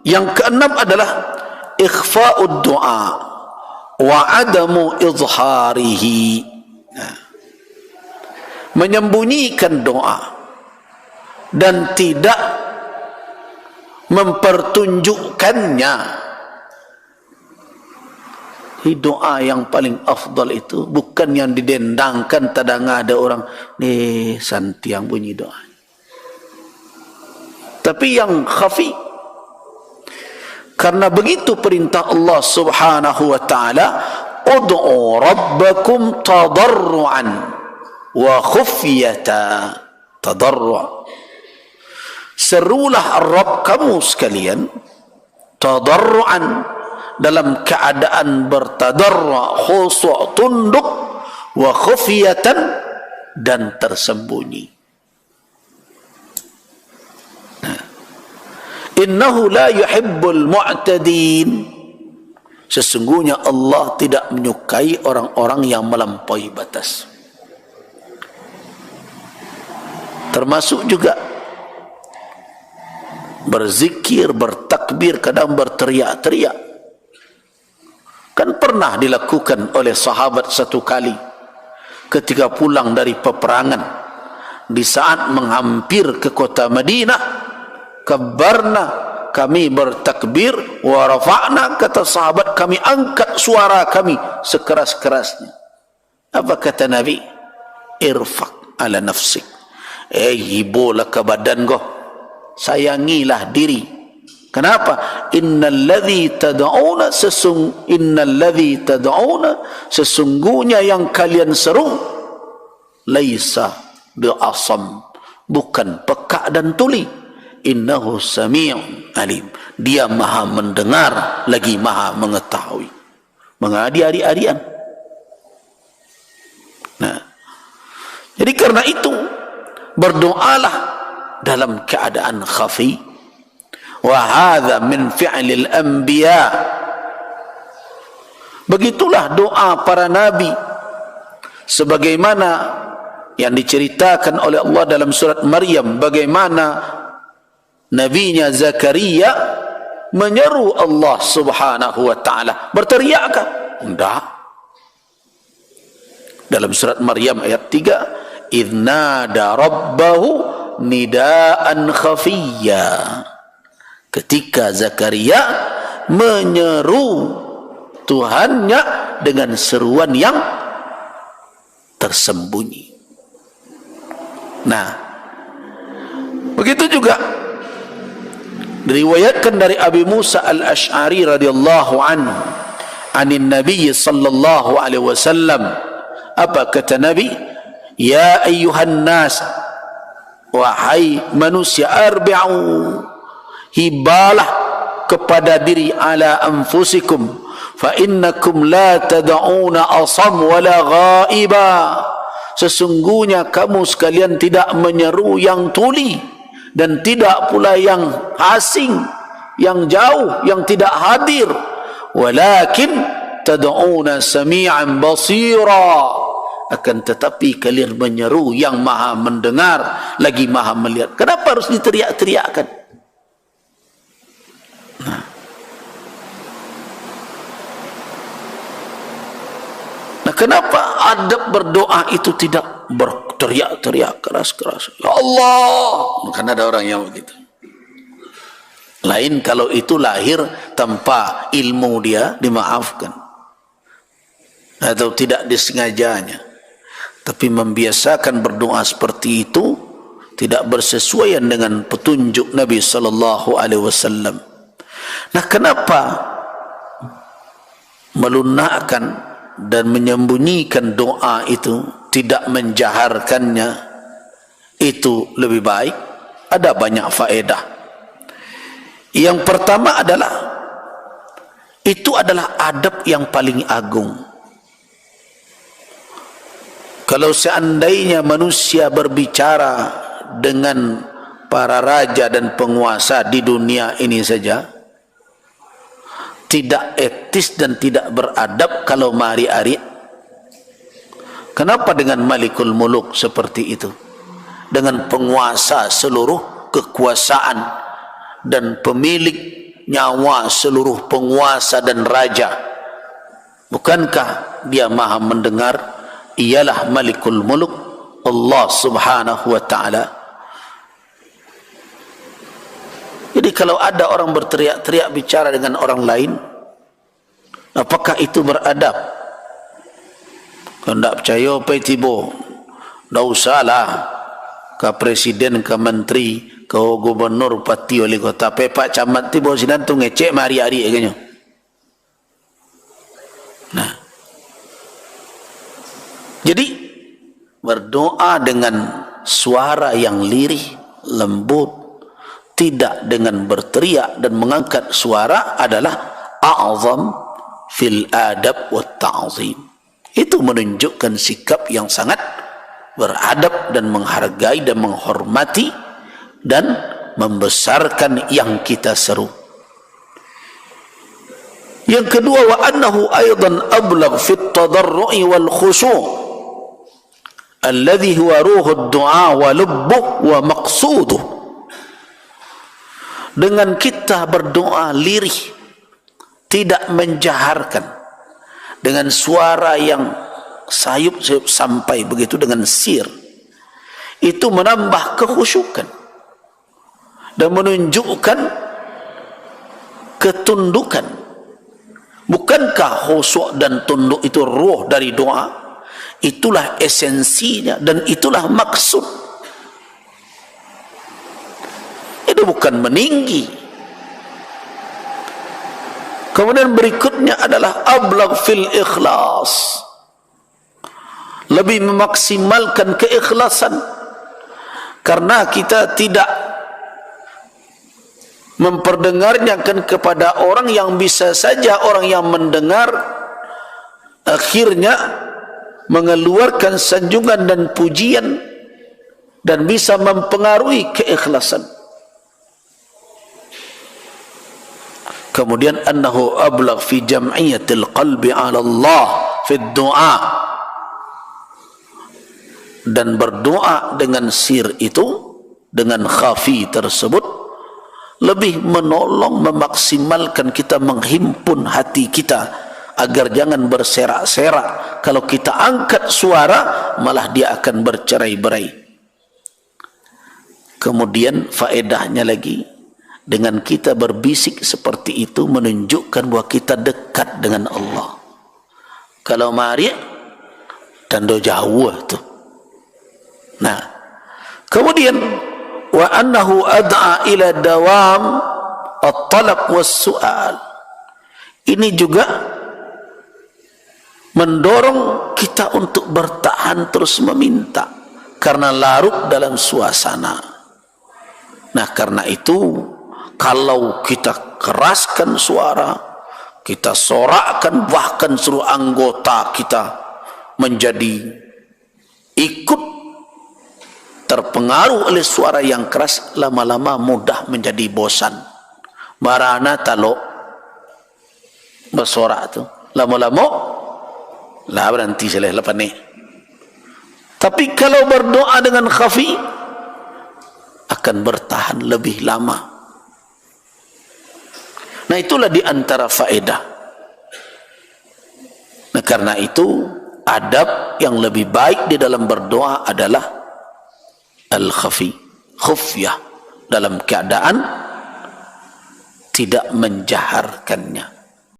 Yang keenam adalah ikhfa'ud du'a wa adamu izharihi. Menyembunyikan doa dan tidak mempertunjukkannya. Doa yang paling afdal itu bukan yang didendangkan, tadang ada orang nih santi yang bunyi doa, tapi yang khafi. Karena begitu perintah Allah subhanahu wa ta'ala, ud'u rabbakum tadarru'an wa khufyata. Tadarru', serulah Rabb kamu sekalian, tadarru'an, dalam keadaan bertadarru', khusu', tunduk, wa khufyatan, dan tersembunyi. Innahu la yuhibbul mu'tadin. Sesungguhnya Allah tidak menyukai orang-orang yang melampaui batas. Termasuk juga berzikir, bertakbir, kadang berteriak-teriak. Kan pernah dilakukan oleh sahabat satu kali ketika pulang dari peperangan. Di saat menghampir ke kota Madinah, kabarna, kami bertakbir, wa rafa'na, kata sahabat, kami angkat suara kami sekeras-kerasnya. Apa kata Nabi? Irfaq ala nafsik. Hiburlah ke badan kau, sayangilah diri. Kenapa? Innalladzi tad'una sesungguhnya yang kalian seru laisa bi'asam, bukan peka dan tuli. Innahu sami'un alim, dia maha mendengar lagi maha mengetahui. Mengadi hari-harian. Nah, jadi karena itu berdoalah dalam keadaan khafi. Wa hadza min fi'lil anbiya. Begitulah doa para nabi, sebagaimana yang diceritakan oleh Allah dalam surat Maryam, bagaimana nabinya Zakaria menyeru Allah subhanahu wa ta'ala. Berteriakkah? Tidak. Dalam surat Maryam ayat 3, idh nada rabbahu nidaan khafiyya, ketika Zakaria menyeru Tuhannya dengan seruan yang tersembunyi. Nah, begitu juga diriwayatkan dari Abi Musa al-Ash'ari radhiyallahu anhu, anin Nabi sallallahu alaihi wasallam. Apa kata Nabi? Ya ayyuhan nas, wahai manusia, arbi'u, hibalah kepada diri, ala anfusikum, fa innakum la tad'una asam wala ghaiba. Sesungguhnya kamu sekalian tidak menyeru yang tuli dan tidak pula yang asing, yang jauh, yang tidak hadir. Walakin tad'una sami'an basira, akan tetapi kalian menyeru yang maha mendengar lagi maha melihat. Kenapa harus diteriak-teriakkan? Nah, kenapa adab berdoa itu tidak berteriak-teriak keras-keras? Ya Allah, karena ada orang yang begitu. Lain kalau itu lahir tanpa ilmu, dia dimaafkan, atau tidak disengajanya. Tapi membiasakan berdoa seperti itu tidak bersesuaian dengan petunjuk Nabi sallallahu alaihi wasallam. Nah, kenapa melunakkan dan menyembunyikan doa itu, tidak menjaharkannya, itu lebih baik? Ada banyak faedah. Yang pertama adalah, itu adalah adab yang paling agung. Kalau seandainya manusia berbicara dengan para raja dan penguasa di dunia ini saja, tidak etis dan tidak beradab kalau mari-ari. Kenapa dengan Malikul Muluk seperti itu? Dengan penguasa seluruh kekuasaan dan pemilik nyawa seluruh penguasa dan raja. Bukankah dia maha mendengar? Ialah Malikul Muluk, Allah subhanahu wa ta'ala. Jadi kalau ada orang berteriak-teriak bicara dengan orang lain, apakah itu beradab? Kalau tidak percaya, pergi tiba. Tak usahlah ke presiden, ke menteri, ke gubernur, bupati, wali kota, pepak camat tiba sinan tu ngecek hari-hari agaknya. Nah, jadi berdoa dengan suara yang lirih, lembut, tidak dengan berteriak dan mengangkat suara adalah a'zam fil adab wa ta'zim. Itu menunjukkan sikap yang sangat beradab dan menghargai dan menghormati dan membesarkan yang kita seru. Yang kedua, wa annahu aidan ablagh fit tadarru'i wal khushu' alladhi huwa ruhud du'a wa lubbuh wa maqsuduh. Dengan kita berdoa lirih, tidak menjaharkan, dengan suara yang sayup-sayup sampai begitu, dengan sir, itu menambah kekhusyukan dan menunjukkan ketundukan. Bukankah khusyuk dan tunduk itu ruh dari doa? Itulah esensinya dan itulah maksud. Itu bukan meninggi. Kemudian berikutnya adalah ablagh fil ikhlas, lebih memaksimalkan keikhlasan, karena kita tidak memperdengarkan kepada orang yang bisa saja orang yang mendengar akhirnya mengeluarkan sanjungan dan pujian dan bisa mempengaruhi keikhlasan. Kemudian annahu ablagh fi jam'iyatil qalbi 'ala Allah fi du'a, dan berdoa dengan sir itu, dengan khafi tersebut, lebih menolong memaksimalkan kita menghimpun hati kita agar jangan berserak-serak. Kalau kita angkat suara, malah dia akan bercerai-berai. Kemudian faedahnya lagi, dengan kita berbisik seperti itu menunjukkan bahwa kita dekat dengan Allah. Kalau mari dan do jauh tu. Nah, kemudian wa annahu ad'a ila dawam at-talab was-su'al. Ini juga mendorong kita untuk bertahan terus meminta karena larut dalam suasana. Nah, karena itu kalau kita keraskan suara, kita sorakkan, bahkan seluruh anggota kita menjadi ikut terpengaruh oleh suara yang keras, lama-lama mudah menjadi bosan. Marana talo bersorak tu, lama-lama lah berhenti seleh lepas ni. Tapi kalau berdoa dengan khafi, akan bertahan lebih lama. Nah, itulah di antara faedah. Nah, karena itu adab yang lebih baik di dalam berdoa adalah al-khafi, khufyah, dalam keadaan tidak menjaharkannya.